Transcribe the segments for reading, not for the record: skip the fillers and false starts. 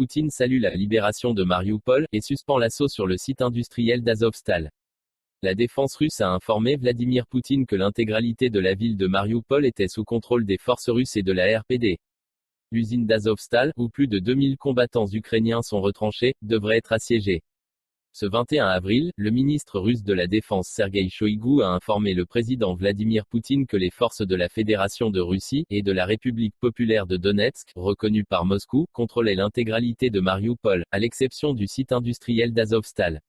Poutine salue la libération de Marioupol et suspend l'assaut sur le site industriel d'Azovstal. La défense russe a informé Vladimir Poutine que l'intégralité de la ville de Marioupol était sous contrôle des forces russes et de la RPD. L'usine d'Azovstal, où plus de 2000 combattants ukrainiens sont retranchés, devrait être assiégée. Ce 21 avril, le ministre russe de la Défense Sergueï Shoïgu a informé le président Vladimir Poutine que les forces de la Fédération de Russie et de la République populaire de Donetsk, reconnues par Moscou, contrôlaient l'intégralité de Marioupol, à l'exception du site industriel d'Azovstal.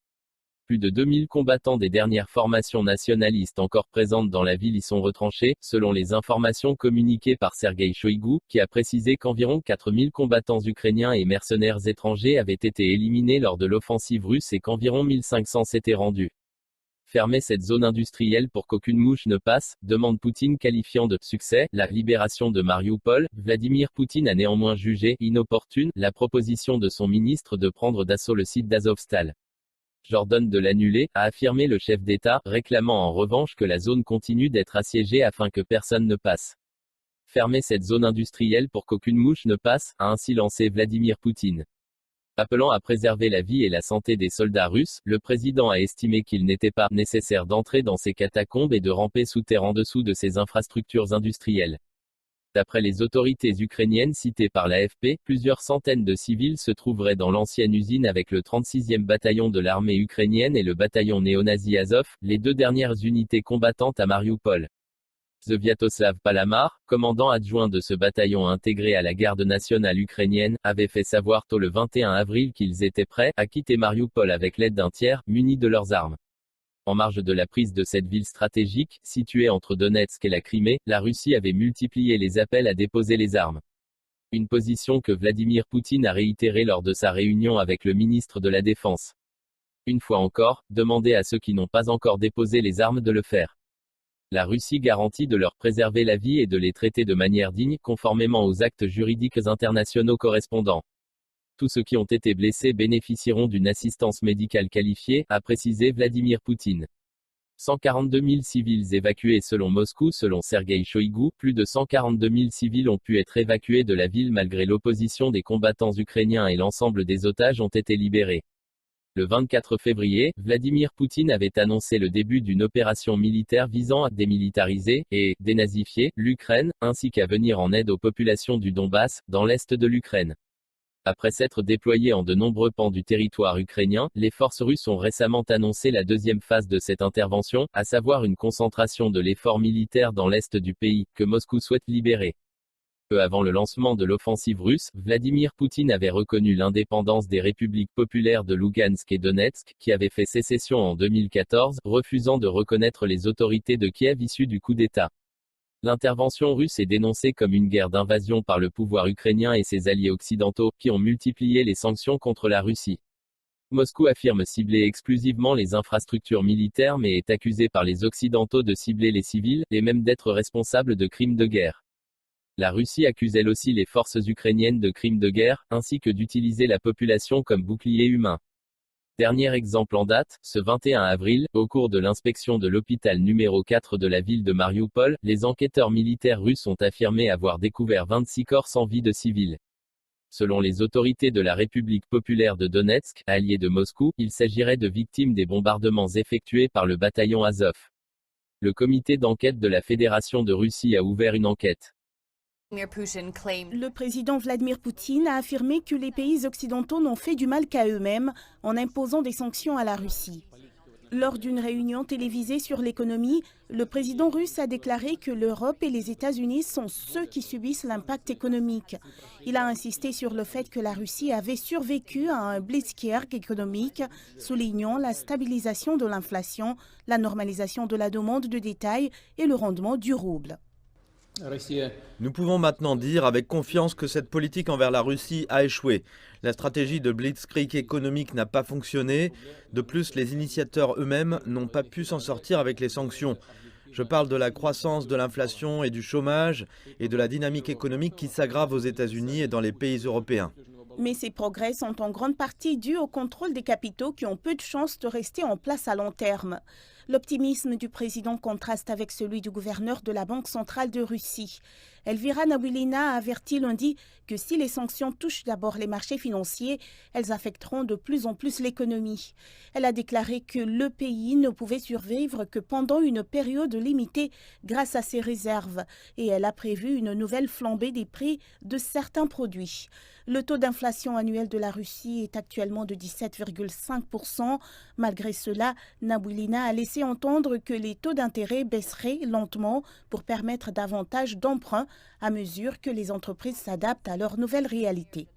Plus de 2000 combattants des dernières formations nationalistes encore présentes dans la ville y sont retranchés, selon les informations communiquées par Sergueï Shoïgu, qui a précisé qu'environ 4000 combattants ukrainiens et mercenaires étrangers avaient été éliminés lors de l'offensive russe et qu'environ 1500 s'étaient rendus. Fermer cette zone industrielle pour qu'aucune mouche ne passe, demande Poutine, qualifiant de succès la libération de Marioupol. Vladimir Poutine a néanmoins jugé inopportune la proposition de son ministre de prendre d'assaut le site d'Azovstal. J'ordonne de l'annuler, a affirmé le chef d'État, réclamant en revanche que la zone continue d'être assiégée afin que personne ne passe. Fermer cette zone industrielle pour qu'aucune mouche ne passe, a ainsi lancé Vladimir Poutine. Appelant à préserver la vie et la santé des soldats russes, le président a estimé qu'il n'était pas nécessaire d'entrer dans ces catacombes et de ramper sous terre en dessous de ces infrastructures industrielles. D'après les autorités ukrainiennes citées par l'AFP, plusieurs centaines de civils se trouveraient dans l'ancienne usine avec le 36e bataillon de l'armée ukrainienne et le bataillon néo-nazi Azov, les deux dernières unités combattantes à Marioupol. Sviatoslav Palamar, commandant adjoint de ce bataillon intégré à la garde nationale ukrainienne, avait fait savoir tôt le 21 avril qu'ils étaient prêts à quitter Marioupol avec l'aide d'un tiers, munis de leurs armes. En marge de la prise de cette ville stratégique, située entre Donetsk et la Crimée, la Russie avait multiplié les appels à déposer les armes. Une position que Vladimir Poutine a réitérée lors de sa réunion avec le ministre de la Défense. Une fois encore, demandez à ceux qui n'ont pas encore déposé les armes de le faire. La Russie garantit de leur préserver la vie et de les traiter de manière digne, conformément aux actes juridiques internationaux correspondants. Tous ceux qui ont été blessés bénéficieront d'une assistance médicale qualifiée, a précisé Vladimir Poutine. 142 000 civils évacués selon Moscou. Selon Sergueï Shoïgu, plus de 142 000 civils ont pu être évacués de la ville malgré l'opposition des combattants ukrainiens et l'ensemble des otages ont été libérés. Le 24 février, Vladimir Poutine avait annoncé le début d'une opération militaire visant à démilitariser et dénazifier l'Ukraine, ainsi qu'à venir en aide aux populations du Donbass, dans l'est de l'Ukraine. Après s'être déployées en de nombreux pans du territoire ukrainien, les forces russes ont récemment annoncé la deuxième phase de cette intervention, à savoir une concentration de l'effort militaire dans l'est du pays, que Moscou souhaite libérer. Peu avant le lancement de l'offensive russe, Vladimir Poutine avait reconnu l'indépendance des républiques populaires de Lugansk et Donetsk, qui avaient fait sécession en 2014, refusant de reconnaître les autorités de Kiev issues du coup d'État. L'intervention russe est dénoncée comme une guerre d'invasion par le pouvoir ukrainien et ses alliés occidentaux, qui ont multiplié les sanctions contre la Russie. Moscou affirme cibler exclusivement les infrastructures militaires mais est accusé par les Occidentaux de cibler les civils, et même d'être responsable de crimes de guerre. La Russie accuse elle aussi les forces ukrainiennes de crimes de guerre, ainsi que d'utiliser la population comme bouclier humain. Dernier exemple en date, ce 21 avril, au cours de l'inspection de l'hôpital numéro 4 de la ville de Marioupol, les enquêteurs militaires russes ont affirmé avoir découvert 26 corps sans vie de civils. Selon les autorités de la République populaire de Donetsk, alliés de Moscou, il s'agirait de victimes des bombardements effectués par le bataillon Azov. Le comité d'enquête de la Fédération de Russie a ouvert une enquête. Le président Vladimir Poutine a affirmé que les pays occidentaux n'ont fait du mal qu'à eux-mêmes en imposant des sanctions à la Russie. Lors d'une réunion télévisée sur l'économie, le président russe a déclaré que l'Europe et les États-Unis sont ceux qui subissent l'impact économique. Il a insisté sur le fait que la Russie avait survécu à un blitzkrieg économique, soulignant la stabilisation de l'inflation, la normalisation de la demande de détail et le rendement du rouble. Nous pouvons maintenant dire avec confiance que cette politique envers la Russie a échoué. La stratégie de blitzkrieg économique n'a pas fonctionné. De plus, les initiateurs eux-mêmes n'ont pas pu s'en sortir avec les sanctions. Je parle de la croissance de l'inflation et du chômage et de la dynamique économique qui s'aggrave aux États-Unis et dans les pays européens. Mais ces progrès sont en grande partie dus au contrôle des capitaux qui ont peu de chances de rester en place à long terme. L'optimisme du président contraste avec celui du gouverneur de la Banque centrale de Russie. Elvira Nabiullina a averti lundi que si les sanctions touchent d'abord les marchés financiers, elles affecteront de plus en plus l'économie. Elle a déclaré que le pays ne pouvait survivre que pendant une période limitée grâce à ses réserves et elle a prévu une nouvelle flambée des prix de certains produits. Le taux d'inflation annuel de la Russie est actuellement de 17,5%. Malgré cela, Nabiullina a laissé entendre que les taux d'intérêt baisseraient lentement pour permettre davantage d'emprunts à mesure que les entreprises s'adaptent à leur nouvelle réalité.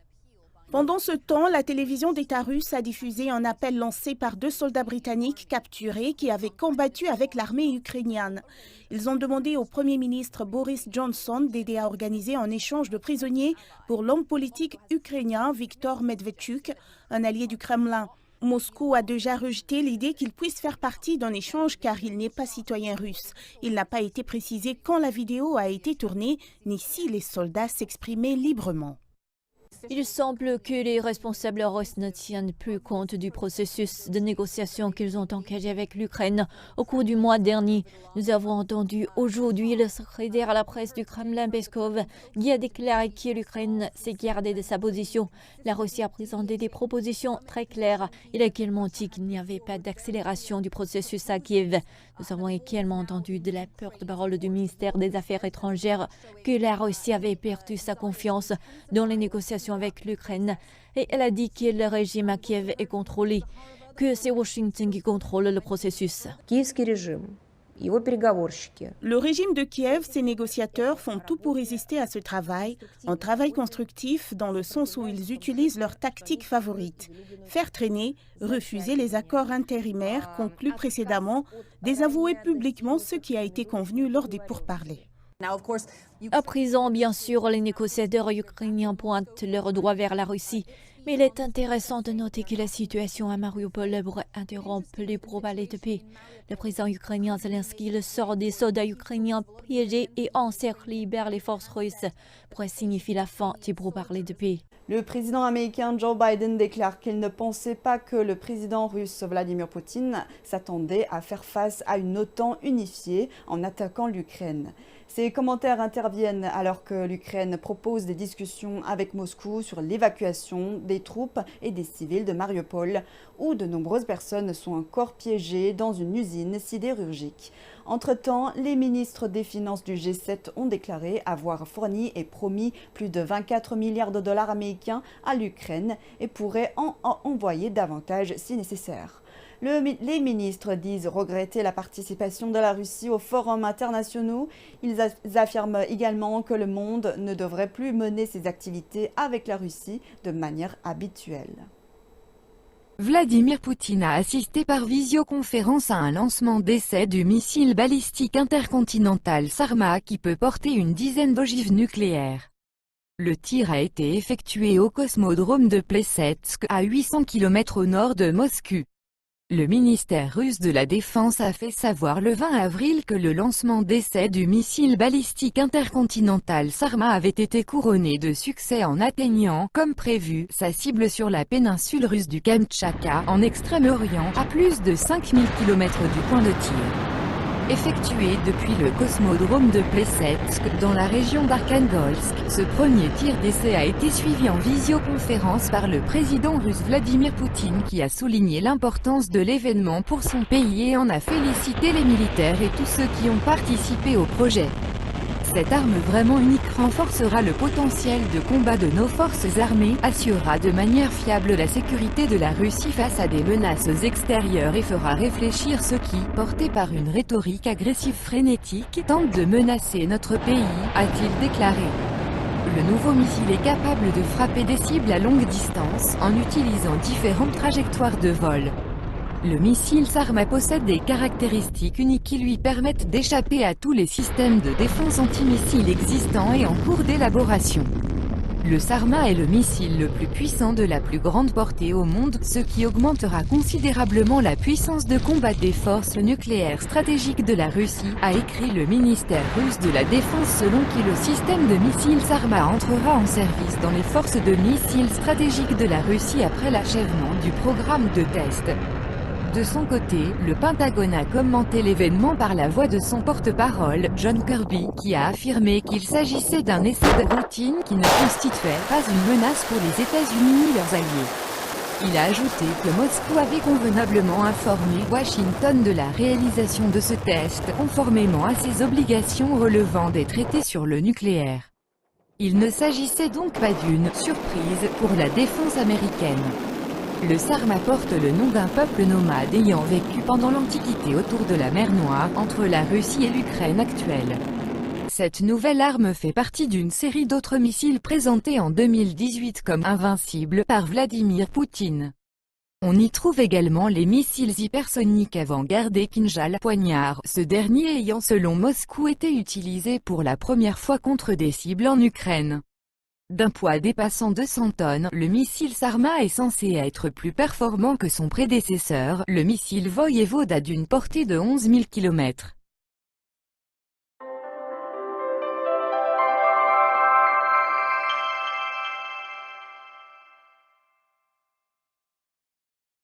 Pendant ce temps, la télévision d'État russe a diffusé un appel lancé par 2 soldats britanniques capturés qui avaient combattu avec l'armée ukrainienne. Ils ont demandé au Premier ministre Boris Johnson d'aider à organiser un échange de prisonniers pour l'homme politique ukrainien Viktor Medvedchuk, un allié du Kremlin. Moscou a déjà rejeté l'idée qu'il puisse faire partie d'un échange car il n'est pas citoyen russe. Il n'a pas été précisé quand la vidéo a été tournée ni si les soldats s'exprimaient librement. Il semble que les responsables russes ne tiennent plus compte du processus de négociation qu'ils ont engagé avec l'Ukraine au cours du mois dernier. Nous avons entendu aujourd'hui le secrétaire à la presse du Kremlin, Peskov, qui a déclaré que l'Ukraine s'est gardée de sa position. La Russie a présenté des propositions très claires. Il a également dit qu'il n'y avait pas d'accélération du processus à Kiev. Nous avons également entendu de la porte-parole du ministère des Affaires étrangères que la Russie avait perdu sa confiance dans les négociations avec l'Ukraine et elle a dit que le régime à Kiev est contrôlé, que c'est Washington qui contrôle le processus. Le régime de Kiev, ses négociateurs font tout pour résister à ce travail, un travail constructif dans le sens où ils utilisent leur tactique favorite, faire traîner, refuser les accords intérimaires conclus précédemment, désavouer publiquement ce qui a été convenu lors des pourparlers. À présent, bien sûr, les négociateurs ukrainiens pointent leurs doigts vers la Russie. Mais il est intéressant de noter que la situation à Mariupol pourrait interrompre les pourparlers de paix. Le président ukrainien Zelensky, le sort des soldats ukrainiens piégés et encerclés libère les forces russes, pourrait signifier la fin des pourparlers de paix. Le président américain Joe Biden déclare qu'il ne pensait pas que le président russe Vladimir Poutine s'attendait à faire face à une OTAN unifiée en attaquant l'Ukraine. Ces commentaires interviennent alors que l'Ukraine propose des discussions avec Moscou sur l'évacuation des troupes et des civils de Mariupol, où de nombreuses personnes sont encore piégées dans une usine sidérurgique. Entre-temps, les ministres des Finances du G7 ont déclaré avoir fourni et promis plus de 24 milliards de dollars américains à l'Ukraine et pourraient en envoyer davantage si nécessaire. Les ministres disent regretter la participation de la Russie aux forums internationaux. Ils affirment également que le monde ne devrait plus mener ses activités avec la Russie de manière habituelle. Vladimir Poutine a assisté par visioconférence à un lancement d'essai du missile balistique intercontinental Sarma qui peut porter une dizaine d'ogives nucléaires. Le tir a été effectué au cosmodrome de Plesetsk, à 800 km au nord de Moscou. Le ministère russe de la Défense a fait savoir le 20 avril que le lancement d'essai du missile balistique intercontinental Sarma avait été couronné de succès en atteignant, comme prévu, sa cible sur la péninsule russe du Kamtchatka, en Extrême-Orient, à plus de 5000 km du point de tir. Effectué depuis le cosmodrome de Plesetsk, dans la région d'Arkhangelsk, ce premier tir d'essai a été suivi en visioconférence par le président russe Vladimir Poutine qui a souligné l'importance de l'événement pour son pays et en a félicité les militaires et tous ceux qui ont participé au projet. Cette arme vraiment unique renforcera le potentiel de combat de nos forces armées, assurera de manière fiable la sécurité de la Russie face à des menaces extérieures et fera réfléchir ceux qui, portés par une rhétorique agressive frénétique, tentent de menacer notre pays, a-t-il déclaré. Le nouveau missile est capable de frapper des cibles à longue distance, en utilisant différentes trajectoires de vol. Le missile Sarma possède des caractéristiques uniques qui lui permettent d'échapper à tous les systèmes de défense antimissiles existants et en cours d'élaboration. Le Sarma est le missile le plus puissant de la plus grande portée au monde, ce qui augmentera considérablement la puissance de combat des forces nucléaires stratégiques de la Russie, a écrit le ministère russe de la Défense selon qui le système de missiles Sarma entrera en service dans les forces de missiles stratégiques de la Russie après l'achèvement du programme de test. De son côté, le Pentagone a commenté l'événement par la voix de son porte-parole, John Kirby, qui a affirmé qu'il s'agissait d'un essai de routine qui ne constituait pas une menace pour les États-Unis ni leurs alliés. Il a ajouté que Moscou avait convenablement informé Washington de la réalisation de ce test, conformément à ses obligations relevant des traités sur le nucléaire. Il ne s'agissait donc pas d'une « surprise » pour la défense américaine. Le sarma porte le nom d'un peuple nomade ayant vécu pendant l'Antiquité autour de la mer Noire, entre la Russie et l'Ukraine actuelle. Cette nouvelle arme fait partie d'une série d'autres missiles présentés en 2018 comme invincibles par Vladimir Poutine. On y trouve également les missiles hypersoniques avant-gardés Kinjal Poignard, ce dernier ayant selon Moscou été utilisé pour la première fois contre des cibles en Ukraine. D'un poids dépassant 200 tonnes, le missile Sarma est censé être plus performant que son prédécesseur, le missile Voyevoda d'une portée de 11 000 km.